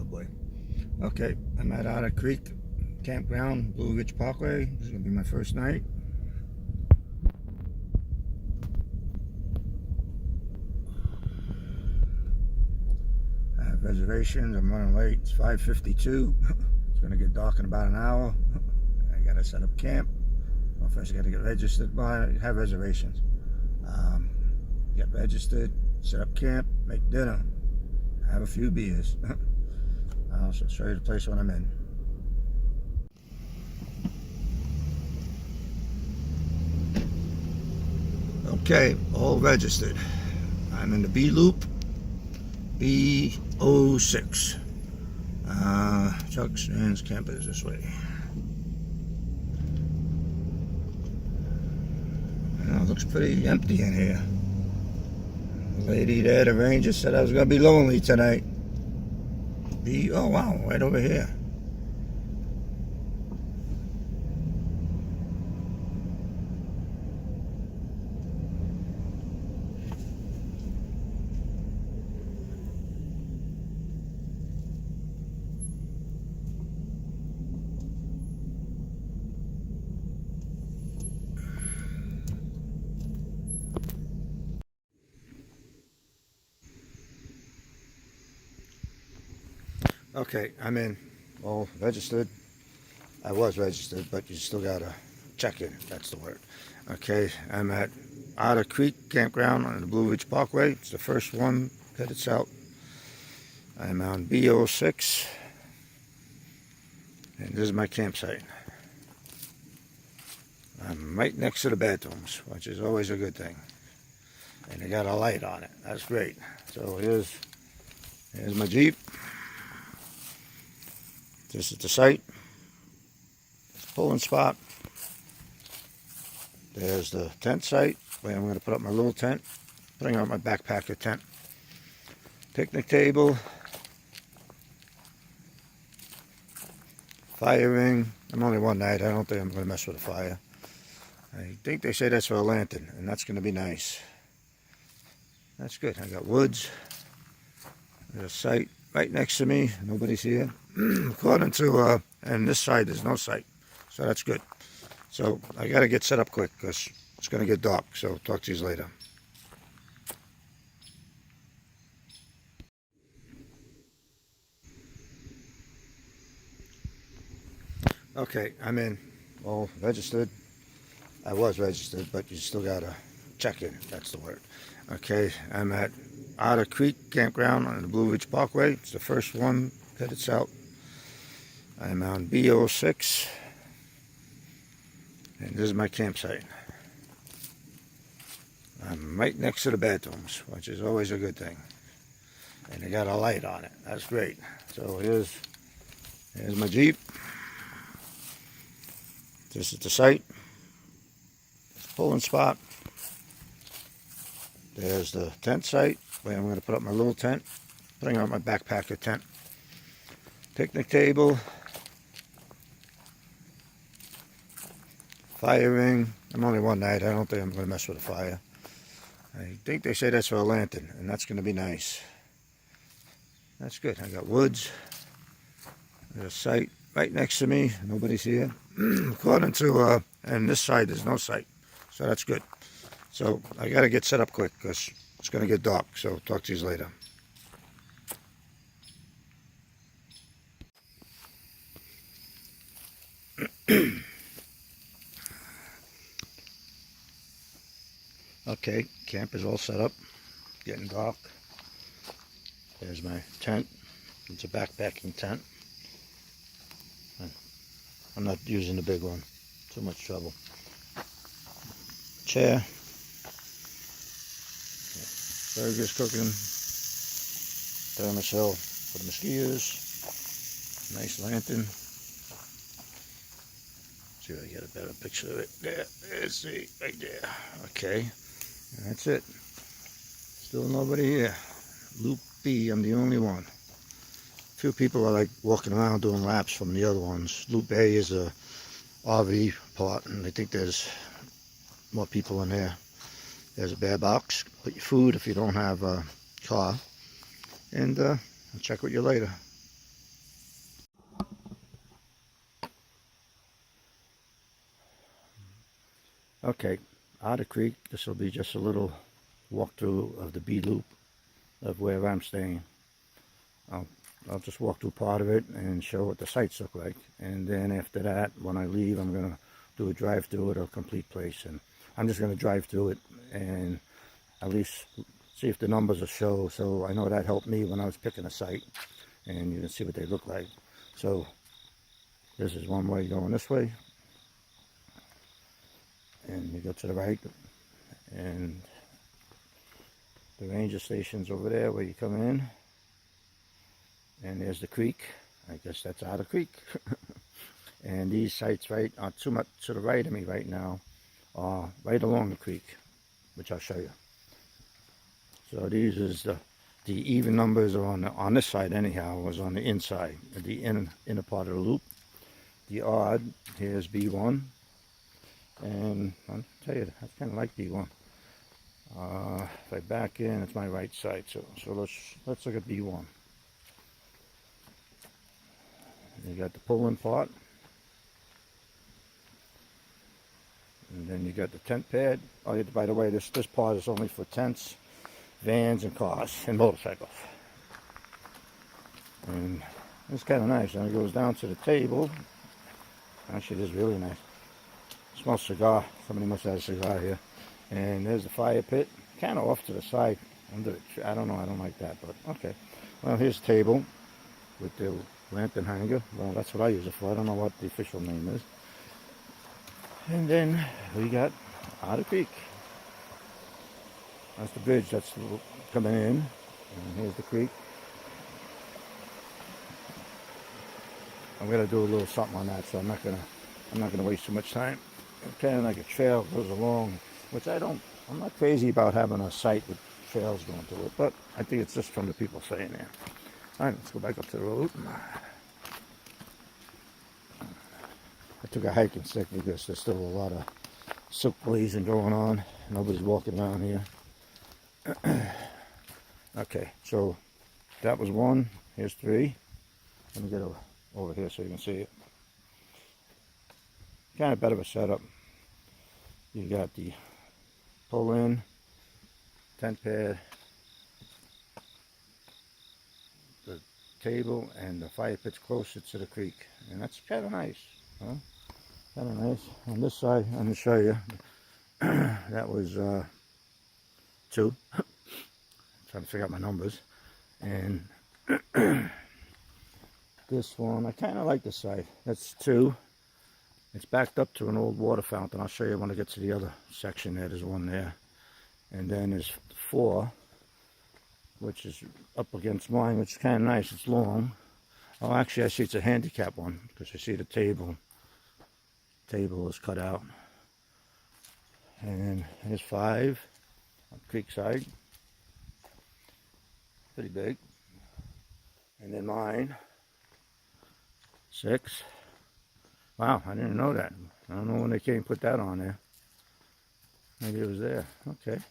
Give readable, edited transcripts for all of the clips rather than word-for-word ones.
Parkway. Okay, I'm at Otter Creek Campground, Blue Ridge Parkway. This is going to be my first night. I have reservations. I'm running late. It's 5:52. It's going to get dark in about an hour. I got to set up camp. Well, first I got to get registered. Well, I have reservations. Get registered, set up camp, make dinner, have a few beers. I'll show you the place when I'm in. Okay, all registered. I'm in the B loop, B06. Chuck's and camp is this way. It looks pretty empty in here. The lady there, the ranger, said I was going to be lonely tonight. Oh wow, right over here. Okay, I'm in. All registered. I was registered, but you still gotta check in. That's the word. Okay, I'm at Otter Creek Campground on the Blue Ridge Parkway. It's the first one headed south. I'm on B06, and this is my campsite. I'm right next to the bathrooms, which is always a good thing. And they got a light on it. That's great. So here's my Jeep. This is the site. It's a pulling spot. There's the tent site where I'm going to put up my little tent. Bring out my backpacker tent. Picnic table. Fire ring. I'm only one night. I don't think I'm going to mess with a fire. I think they say that's for a lantern, and that's going to be nice. That's good. I got woods. There's a site right next to me. Nobody's here. According to, and this side there's no site. So that's good. So I got to get set up quick because it's going to get dark. So talk to you later. Okay, I'm in. All registered. I was registered, but you still got to check in. That's the word. Okay, I'm at Otter Creek Campground on the Blue Ridge Parkway. It's the first one headed south. I'm on B06, and this is my campsite. I'm right next to the bathrooms, which is always a good thing. And they got a light on it. That's great. So here's my Jeep. This is the site. It's a pulling spot. There's the tent site where I'm going to put up my little tent. Bring out my backpacker tent. Picnic table. Fire ring. I'm only one night. I don't think I'm going to mess with a fire. I think they say that's for a lantern, and that's going to be nice. That's good. I got woods. There's a site right next to me. Nobody's here. According to, and this side there's no site. So that's good. So I got to get set up quick because it's going to get dark. So talk to you later. Okay, camp is all set up. Getting dark. There's my tent. It's a backpacking tent. I'm not using the big one. Too much trouble. Chair. Burgers cooking. Thermos for the mosquitoes. Nice lantern. See if I get a better picture of it. There. Let's see. Right there. Okay. And that's it. Still nobody here. Loop B, I'm the only one. A few people are like walking around doing laps from the other ones. Loop A is a RV part, and I think there's more people in there. There's a bear box. Put your food if you don't have a car. And I'll check with you later. Okay, Otter Creek, this will be just a little walkthrough of the B loop of where I'm staying. I'll just walk through part of it and show what the sites look like. And then after that, when I leave, I'm going to do a drive through it or a complete place. And I'm just going to drive through it and at least see if the numbers will show. So I know that helped me when I was picking a site. And you can see what they look like. So this is one way going this way. And you go to the right. And the ranger station's over there where you come in. And there's the creek. I guess that's Otter Creek. And these sites right are too much to the right of me right now are right along the creek, which I'll show you. So these is the even numbers are on this side anyhow, was on the inside, the inner part of the loop. The odd, here's B1. And I'll tell you, I kind of like B1. If I back in, it's my right side. So let's look at B1. You got the pull-in part, and then you got the tent pad. Oh, by the way, this part is only for tents, vans, and cars, and motorcycles. And it's kind of nice. And it goes down to the table. Actually, this is really nice. It smells cigar. Somebody must have a cigar here. And there's the fire pit, kind of off to the side. Under it. I don't know. I don't like that, but okay. Well, here's the table with the lantern hanger. Well, that's what I use it for. I don't know what the official name is. And then we got Otter Creek. That's the bridge that's coming in. And here's the creek. I'm gonna do a little something on that, so I'm not gonna waste too much time. Kind of like a trail goes along, which I'm not crazy about having a site with trails going through it, but I think it's just from the people saying there. All right, let's go back up to the road. I took a hiking stick because there's still a lot of silk blazing going on. Nobody's walking around here. Okay, so that was one. Here's three. Let me get over here so you can see it. Kind of better of a setup. You got the pull-in, tent pad, the table, and the fire pit's closer to the creek. And that's kind of nice. Huh? Kind of nice. On this side, I'm going to show you. That was 2. Trying to figure out my numbers. And this one, I kind of like this side. That's 2. It's backed up to an old water fountain. I'll show you when I get to the other section there. There's one there. And then there's 4, which is up against mine, which is kind of nice. It's long. Oh, actually, I see it's a handicap one because I see the table. Table is cut out. And then here's 5 on Creekside. Pretty big. And then mine, 6. Wow, I didn't know that. I don't know when they came and put that on there. Maybe it was there. Okay.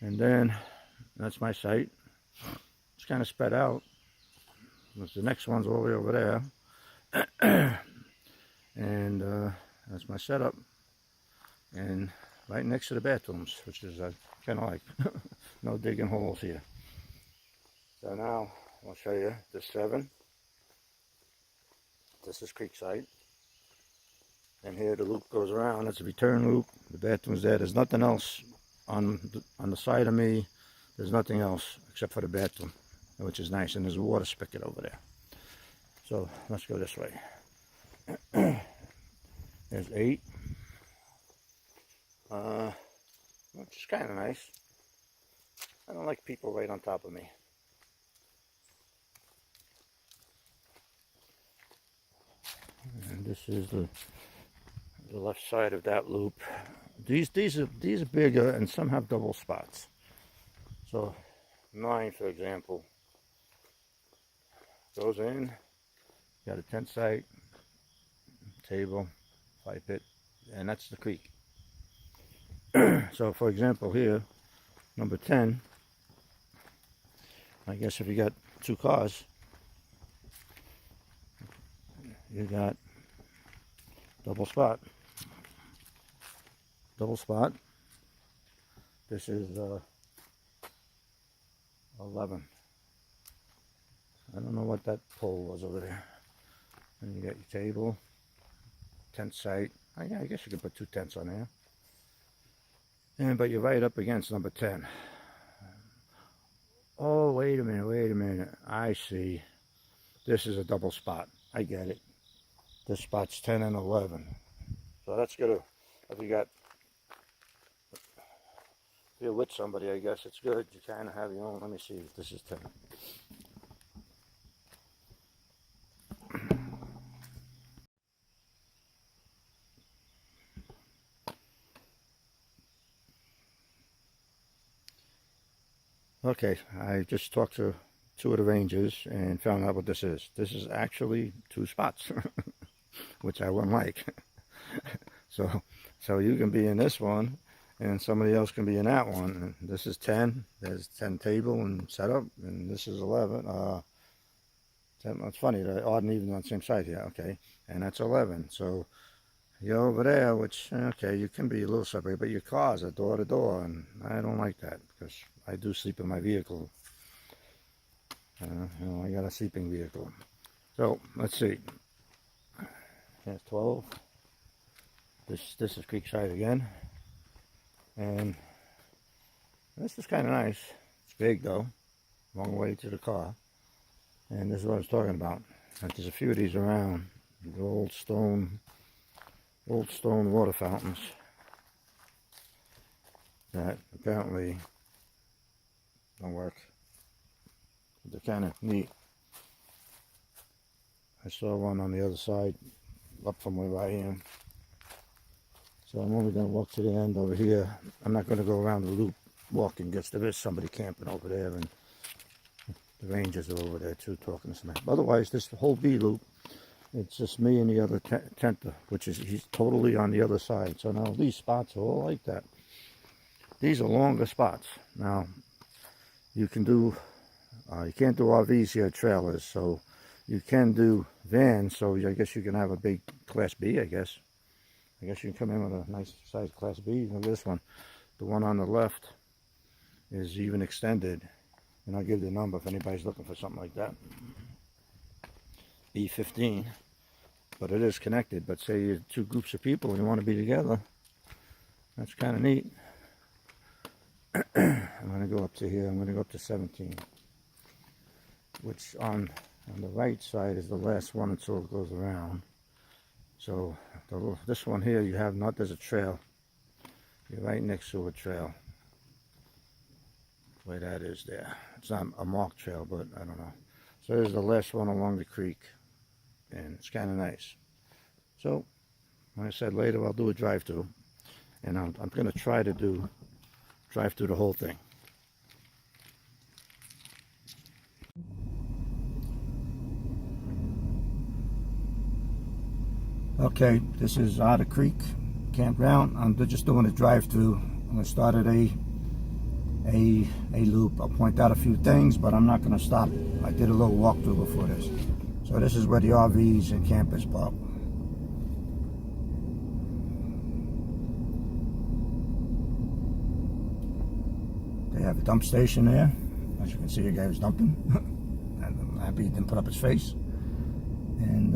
And then that's my site. It's kind of spread out. The next one's all the way over there. And that's my setup. And right next to the bathrooms, which is kind of like no digging holes here. So now I'll show you the 7. This is Creekside. And here the loop goes around. That's a return loop. The bathroom's there. There's nothing else on the side of me. There's nothing else except for the bathroom, which is nice. And there's a water spigot over there. So let's go this way. There's 8. Which is kind of nice. I don't like people right on top of me. And this is the left side of that loop. These are bigger, and some have double spots. So 9, for example, goes in. Got a tent site, table, fire pit, and that's the creek. So, for example, here, number 10. I guess if you got 2 cars, you got double spot. double spot. This is 11. I don't know what that pole was over there. And you got your table, tent site. Oh, yeah, I guess you could put 2 tents on there. And but you're right up against number 10. Oh, wait a minute. I see. This is a double spot. I get it. This spot's 10 and 11. So that's good. If you're with somebody, I guess it's good. You kind of have your own. Let me see if this is 10. Okay, I just talked to 2 of the rangers and found out what this is. This is actually 2 spots, which I wouldn't like. So you can be in this one, and somebody else can be in that one. And this is 10. There's 10 table and setup, and this is 11. 10, it's funny, the odd and even on the same side here. Okay, and that's 11. So you're over there, which, okay, you can be a little separated, but your cars are door to door, and I don't like that because I do sleep in my vehicle. I got a sleeping vehicle. So let's see. That's 12. This is Creekside again, and this is kind of nice. It's big though, long way to the car, and this is what I was talking about. And there's a few of these around, the old stone water fountains that apparently don't work. They're kind of neat. I saw one on the other side, up from where I am. So I'm only going to walk to the end over here. I'm not going to go around the loop walking, because there is somebody camping over there, and the rangers are over there too talking to somebody. Otherwise, this whole B loop, it's just me and the other tenter, which is, he's totally on the other side. So now these spots are all like that. These are longer spots. Now, you can do, you can't do RVs here, trailers, so you can do vans, so I guess you can have a big Class B, I guess. I guess you can come in with a nice size Class B. Look at this one. The one on the left is even extended. And I'll give you the number if anybody's looking for something like that. B15. But it is connected. But say you're 2 groups of people and you want to be together. That's kind of neat. I'm going to go up to here. I'm going to go up to 17. Which on the right side is the last one until it goes around. So this one here, you have not, there's a trail. You're right next to a trail. The way that is there. It's not a marked trail, but I don't know. So there's the last one along the creek. And it's kind of nice. So, like I said, later I'll do a drive-through. And I'm going to try to do drive-through the whole thing. Okay, this is Otter Creek Campground. I'm just doing a drive-through. I'm going to start at a loop. I'll point out a few things, but I'm not going to stop. I did a little walkthrough before this. So this is where the RVs and campers park. They have a dump station there. As you can see, the guy was dumping. I'm happy he didn't put up his face. And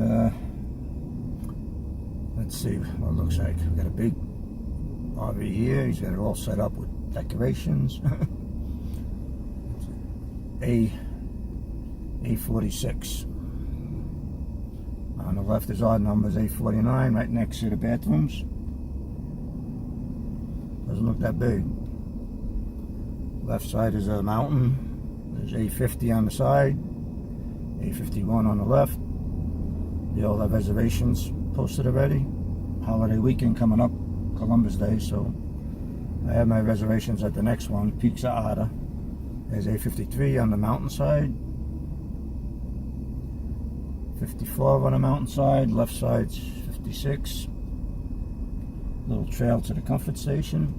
let's see what it looks like. We've got a big RV here. He's got it all set up with decorations. A46. On the left is odd numbers, A49, right next to the bathrooms. Doesn't look that big. Left side is a mountain. There's A50 on the side, A51 on the left. They all have reservations posted already. Holiday weekend coming up, Columbus Day, so I have my reservations at the next one, Peaks of Otter. There's A53 on the mountainside, 54 on the mountainside, left side's 56. Little trail to the comfort station.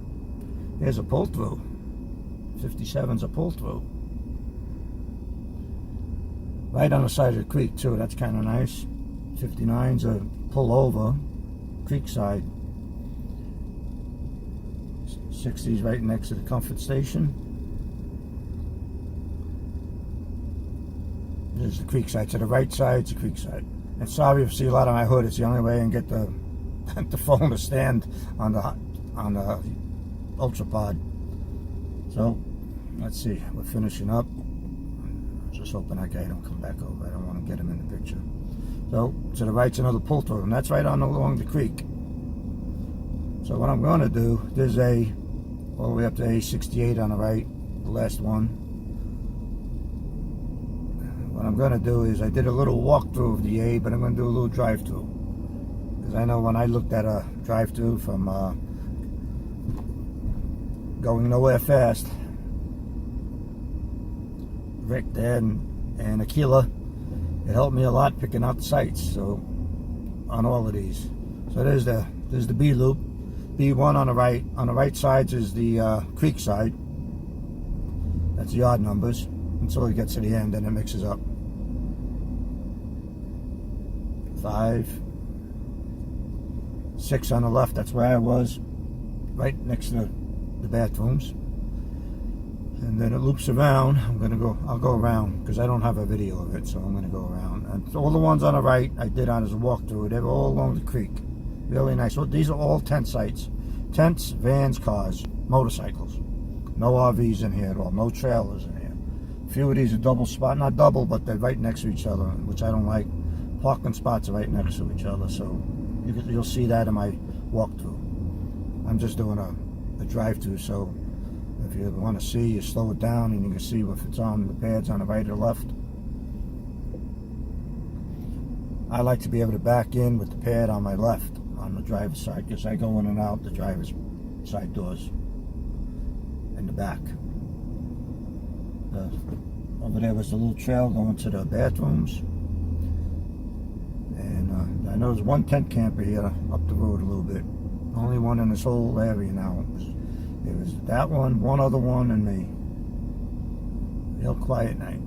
There's a pull-through. 57's a pull-through. Right on the side of the creek too, that's kind of nice. 59's a pull-over, creek side. 60's right next to the comfort station. This is the creek side. To the right side's the creek side. And sorry if you see a lot on my hood. It's the only way I can get the the phone to stand on the Ultrapod. So let's see. We're finishing up. Just hoping that guy don't come back over. I don't want to get him in the picture. So to the right's another pull through, and that's right on along the creek. So what I'm going to do, there's all the way up to A68 on the right, the last one. What I'm going to do is, I did a little walkthrough of the A, but I'm going to do a little drive-through. Because I know when I looked at a drive-through from going nowhere fast, Rick there and Aquila, it helped me a lot picking out the sites. So on all of these, so there's the B loop, B1 on the right. On the right sides is the creek side. That's the odd numbers until it gets to the end, and it mixes up. 5, 6 on the left. That's where I was, right next to the bathrooms. And then it loops around. I'll go around because I don't have a video of it, so I'm gonna go around. And all the ones on the right I did on as a walkthrough. They're all along the creek. Really nice. So these are all tent sites. Tents, vans, cars, motorcycles. No RVs in here at all. No trailers in here. A few of these are double spot, not double, but they're right next to each other, which I don't like. Parking spots are right next to each other, so you'll see that in my walkthrough. I'm just doing a drive-through, so if you want to see, you slow it down and you can see if it's on the pads on the right or left. I like to be able to back in with the pad on my left on the driver's side, because I go in and out the driver's side doors in the back. Over there was the little trail going to the bathrooms. And I know there's one tent camper here up the road a little bit. Only one in this whole area now. It was that one other one, and me. Real quiet night.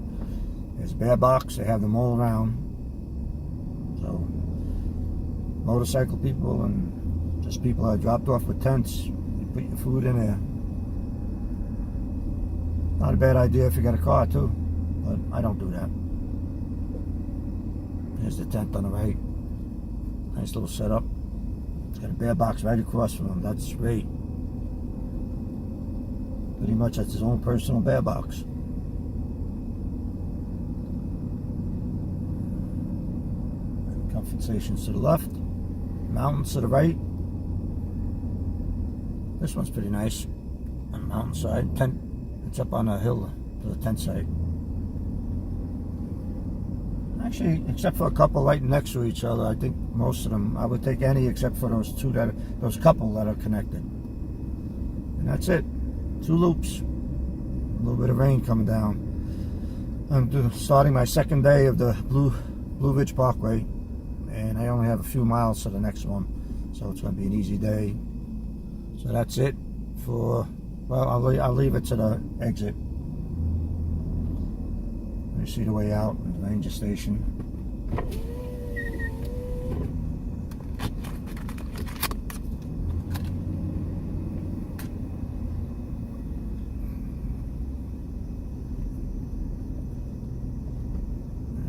There's bear box. They have them all around. So motorcycle people and just people that are dropped off with tents. You put your food in there. Not a bad idea if you got a car too, but I don't do that. There's the tent on the right. Nice little setup. It's got a bear box right across from them. That's great. Pretty much that's his own personal bear box. Comfort stations to the left. Mountains to the right. This one's pretty nice. On the mountainside. Tent. It's up on a hill to the tent site. Actually, except for a couple right next to each other, I think most of them, I would take any except for those couple that are connected. And that's it. 2 loops. A little bit of rain coming down. I'm starting my second day of the Blue Ridge Parkway, and I only have a few miles to the next one, so it's going to be an easy day. So that's it for, well, I'll leave it to the exit. Let me see the way out in the ranger station.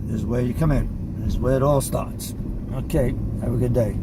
This is where you come in. This is where it all starts. Okay, have a good day.